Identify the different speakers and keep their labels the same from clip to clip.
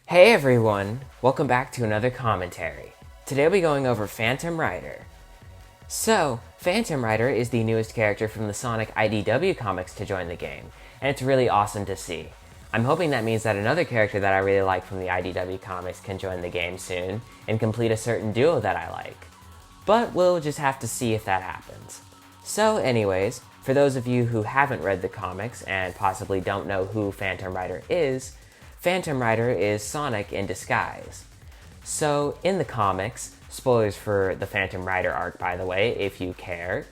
Speaker 1: Hey everyone! Welcome back to another commentary. Today we'll be going over Phantom Rider. So, Phantom Rider is the newest character from the Sonic IDW comics to join the game, and it's really awesome to see. I'm hoping that means that another character that I really like from the IDW comics can join the game soon, and complete a certain duo that I like. But we'll just have to see if that happens. So anyways, for those of you who haven't read the comics and possibly don't know who Phantom Rider is Sonic in disguise. So, in the comics, spoilers for the Phantom Rider arc by the way, if you care.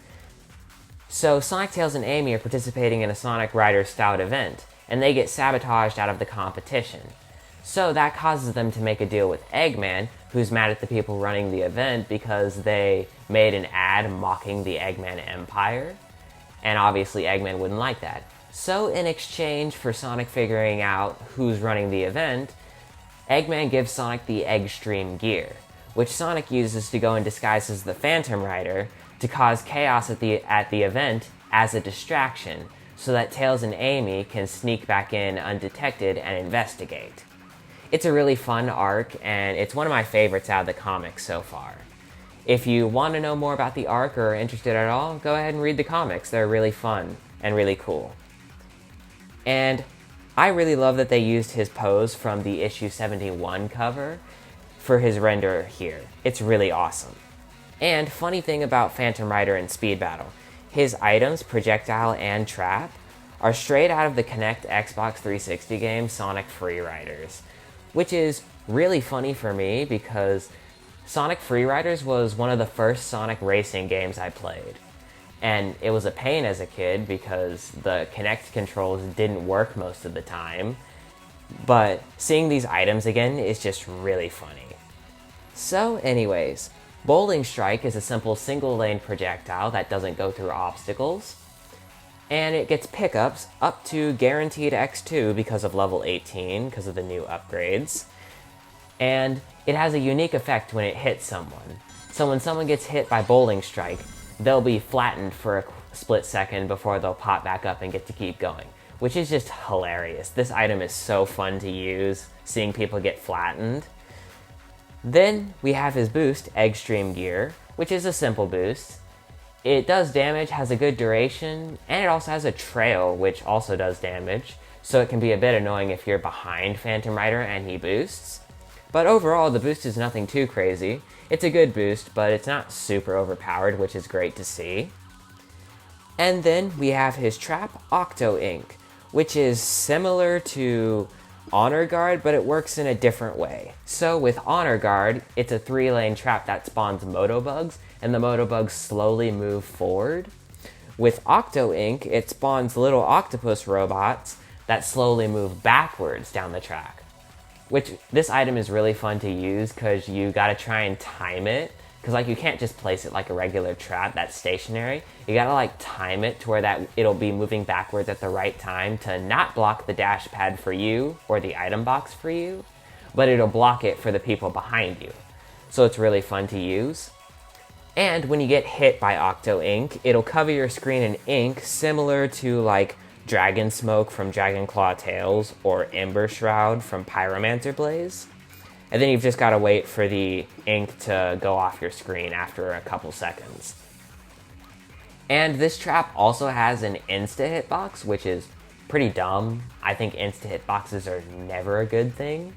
Speaker 1: So, Sonic, Tails, and Amy are participating in a Sonic Rider Stout event, and they get sabotaged out of the competition. So that causes them to make a deal with Eggman, who's mad at the people running the event because they made an ad mocking the Eggman Empire. And obviously Eggman wouldn't like that. So in exchange for Sonic figuring out who's running the event, Eggman gives Sonic the Eggstream gear, which Sonic uses to go in disguise as the Phantom Rider to cause chaos at the event as a distraction, so that Tails and Amy can sneak back in undetected and investigate. It's a really fun arc, and it's one of my favorites out of the comics so far. If you want to know more about the arc or are interested at all, go ahead and read the comics. They're really fun and really cool. And I really love that they used his pose from the issue 71 cover for his render here. It's really awesome. And funny thing about Phantom Rider and Speed Battle, his items, projectile and trap, are straight out of the Kinect Xbox 360 game Sonic Free Riders, which is really funny for me because Sonic Free Riders was one of the first Sonic racing games I played. And it was a pain as a kid because the Kinect controls didn't work most of the time. But seeing these items again is just really funny. So anyways, Bowling Strike is a simple single lane projectile that doesn't go through obstacles. And it gets pickups up to guaranteed X2 because of level 18, because of the new upgrades. And it has a unique effect when it hits someone. So when someone gets hit by Bowling Strike, they'll be flattened for a split second before they'll pop back up and get to keep going, which is just hilarious. This item is so fun to use, seeing people get flattened. Then we have his boost, Eggstream Gear, which is a simple boost. It does damage, has a good duration, and it also has a trail, which also does damage, so it can be a bit annoying if you're behind Phantom Rider and he boosts. But overall, the boost is nothing too crazy. It's a good boost, but it's not super overpowered, which is great to see. And then we have his trap, Octo Ink, which is similar to Honor Guard, but it works in a different way. So with Honor Guard, it's a 3-lane trap that spawns Motobugs, and the Motobugs slowly move forward. With Octo Ink, it spawns little octopus robots that slowly move backwards down the track. Which, this item is really fun to use because you gotta try and time it. Because like you can't just place it like a regular trap that's stationary. You gotta like time it to where that it'll be moving backwards at the right time to not block the dash pad for you or the item box for you, but it'll block it for the people behind you. So it's really fun to use. And when you get hit by Octo Ink, it'll cover your screen in ink similar to like Dragon Smoke from Dragon Claw Tales or Ember Shroud from Pyromancer Blaze. And then you've just got to wait for the ink to go off your screen after a couple seconds. And this trap also has an insta-hitbox, which is pretty dumb. I think insta-hitboxes are never a good thing.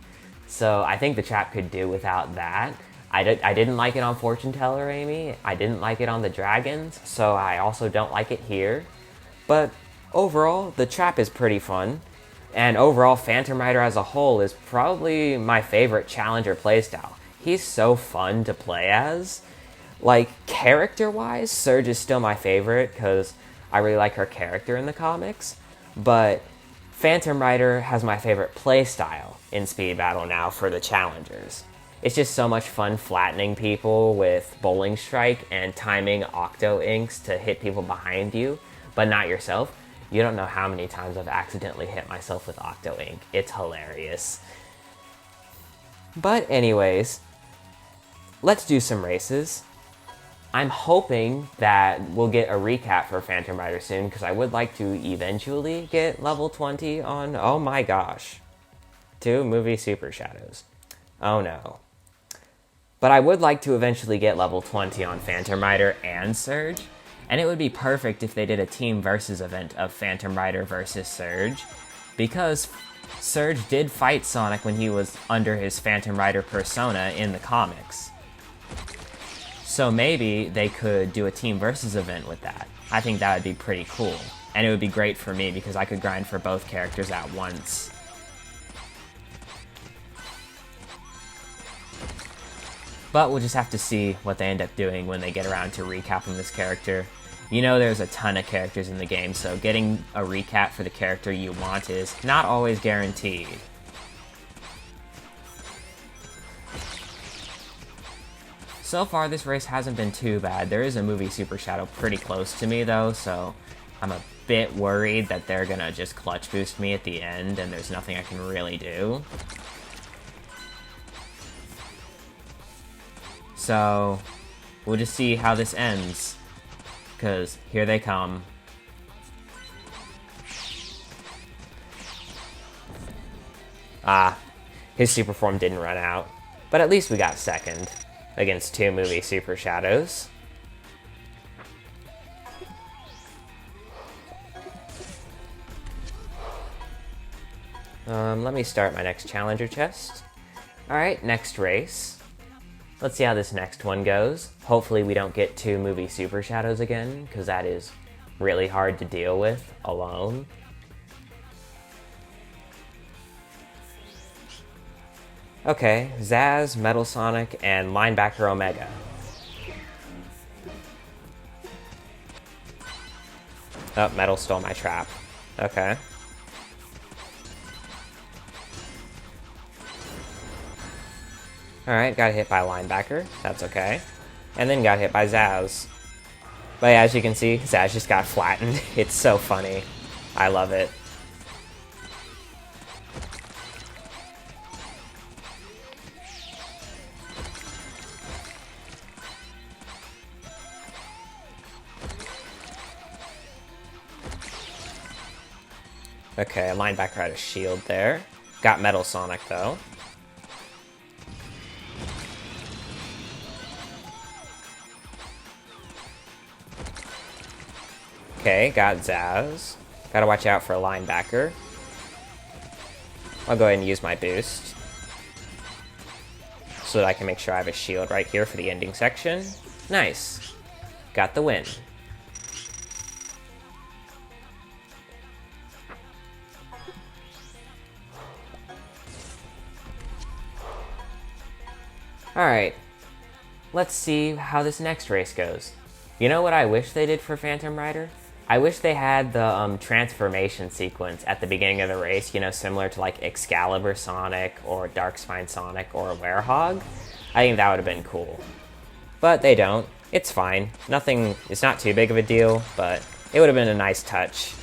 Speaker 1: So I think the trap could do without that. I didn't like it on Fortune Teller Amy. I didn't like it on the Dragons, so I also don't like it here. But overall, the trap is pretty fun. And overall, Phantom Rider as a whole is probably my favorite challenger playstyle. He's so fun to play as. Like, character-wise, Surge is still my favorite because I really like her character in the comics. But Phantom Rider has my favorite playstyle in Speed Battle now for the challengers. It's just so much fun flattening people with Bowling Strike and timing Octo Inks to hit people behind you, but not yourself. You don't know how many times I've accidentally hit myself with Octo Ink. It's hilarious. But anyways, let's do some races. I'm hoping that we'll get a recap for Phantom Rider soon, because I would like to eventually get level 20 on... Oh my gosh. 2 movie Super Shadows. Oh no. But I would like to eventually get level 20 on Phantom Rider and Surge, and it would be perfect if they did a team versus event of Phantom Rider versus Surge, because Surge did fight Sonic when he was under his Phantom Rider persona in the comics. So maybe they could do a team versus event with that. I think that would be pretty cool. And it would be great for me because I could grind for both characters at once. But we'll just have to see what they end up doing when they get around to recapping this character. You know there's a ton of characters in the game, so getting a recap for the character you want is not always guaranteed. So far, this race hasn't been too bad. There is a movie Super Shadow pretty close to me, though, so I'm a bit worried that they're gonna just clutch boost me at the end, and there's nothing I can really do. So, we'll just see how this ends, because here they come. Ah, his super form didn't run out, but at least we got second against 2 movie Super Shadows. Let me start my next challenger chest. Alright, next race. Let's see how this next one goes. Hopefully we don't get 2 movie Super Shadows again, because that is really hard to deal with alone. Okay, Zaz, Metal Sonic, and Linebacker Omega. Oh, Metal stole my trap. Okay. Alright, got hit by Linebacker. That's okay. And then got hit by Zaz. But yeah, as you can see, Zaz just got flattened. It's so funny. I love it. Okay, Linebacker had a shield there. Got Metal Sonic, though. Okay, got Zaz. Gotta watch out for a Linebacker. I'll go ahead and use my boost, so that I can make sure I have a shield right here for the ending section. Nice. Got the win. Alright, let's see how this next race goes. You know what I wish they did for Phantom Rider? I wish they had the transformation sequence at the beginning of the race, you know, similar to like Excalibur Sonic or Darkspine Sonic or Werehog. I think that would have been cool. But they don't. It's fine. Nothing, it's not too big of a deal, but it would have been a nice touch.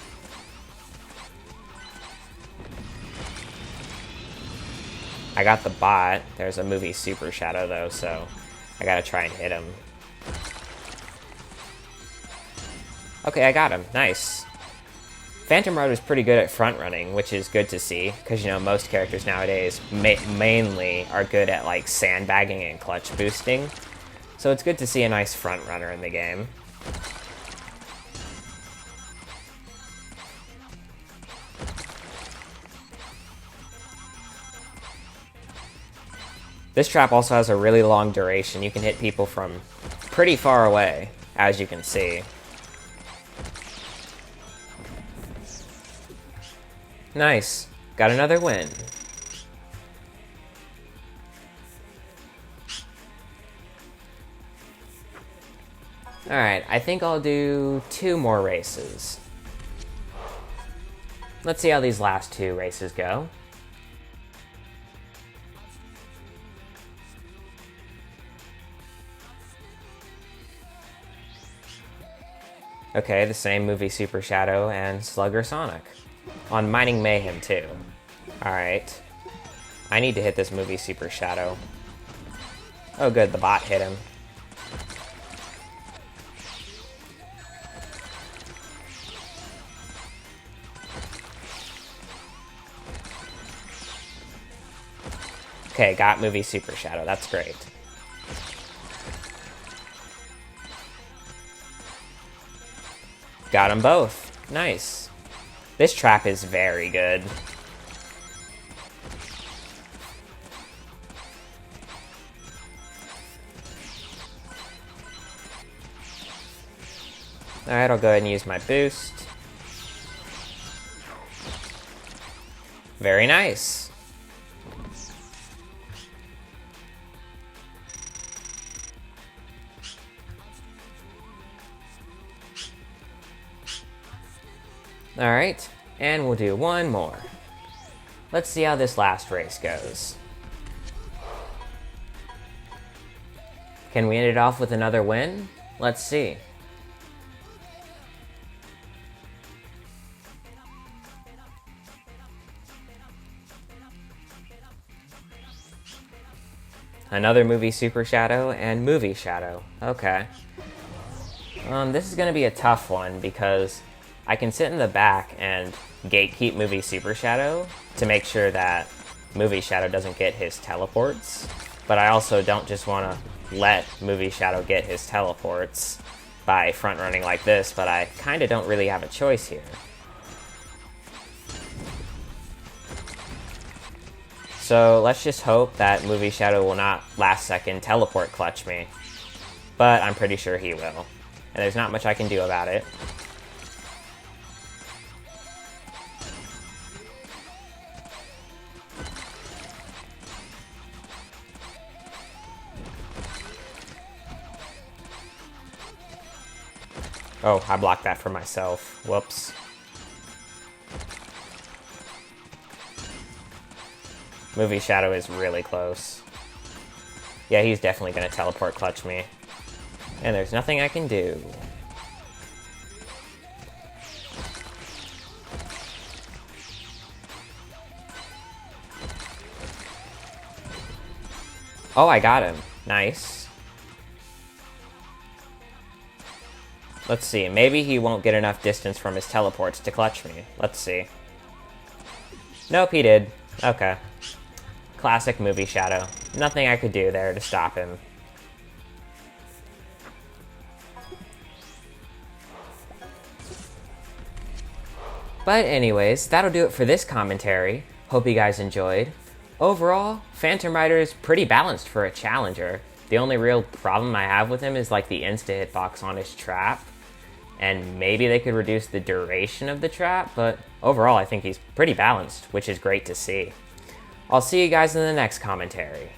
Speaker 1: I got the bot. There's a movie Super Shadow though, so I gotta try and hit him. Okay, I got him. Nice. Phantom Rider's pretty good at front running, which is good to see, because you know most characters nowadays mainly are good at like sandbagging and clutch boosting. So it's good to see a nice front runner in the game. This trap also has a really long duration. You can hit people from pretty far away, as you can see. Nice. Got another win. Alright, I think I'll do 2 more races. Let's see how these last 2 races go. Okay, the same movie Super Shadow and Slugger Sonic. On Mining Mayhem too. Alright. I need to hit this movie Super Shadow. Oh good, the bot hit him. Okay, got movie Super Shadow. That's great. Got them both. Nice. This trap is very good. Alright, I'll go ahead and use my boost. Very nice. Alright, and we'll do one more. Let's see how this last race goes. Can we end it off with another win? Let's see. Another movie Super Shadow and movie Shadow. Okay. This is going to be a tough one because I can sit in the back and gatekeep movie Super Shadow to make sure that movie Shadow doesn't get his teleports. But I also don't just want to let movie Shadow get his teleports by front running like this, but I kind of don't really have a choice here. So let's just hope that movie Shadow will not last second teleport clutch me. But I'm pretty sure he will. And there's not much I can do about it. Oh, I blocked that for myself. Whoops. Movie Shadow is really close. Yeah, he's definitely going to teleport clutch me. And there's nothing I can do. Oh, I got him. Nice. Let's see. Maybe he won't get enough distance from his teleports to clutch me. Let's see. Nope, he did. Okay. Classic movie Shadow. Nothing I could do there to stop him. But anyways, that'll do it for this commentary. Hope you guys enjoyed. Overall, Phantom Rider is pretty balanced for a challenger. The only real problem I have with him is like the insta-hitbox on his trap. And maybe they could reduce the duration of the trap, but overall I think he's pretty balanced, which is great to see. I'll see you guys in the next commentary.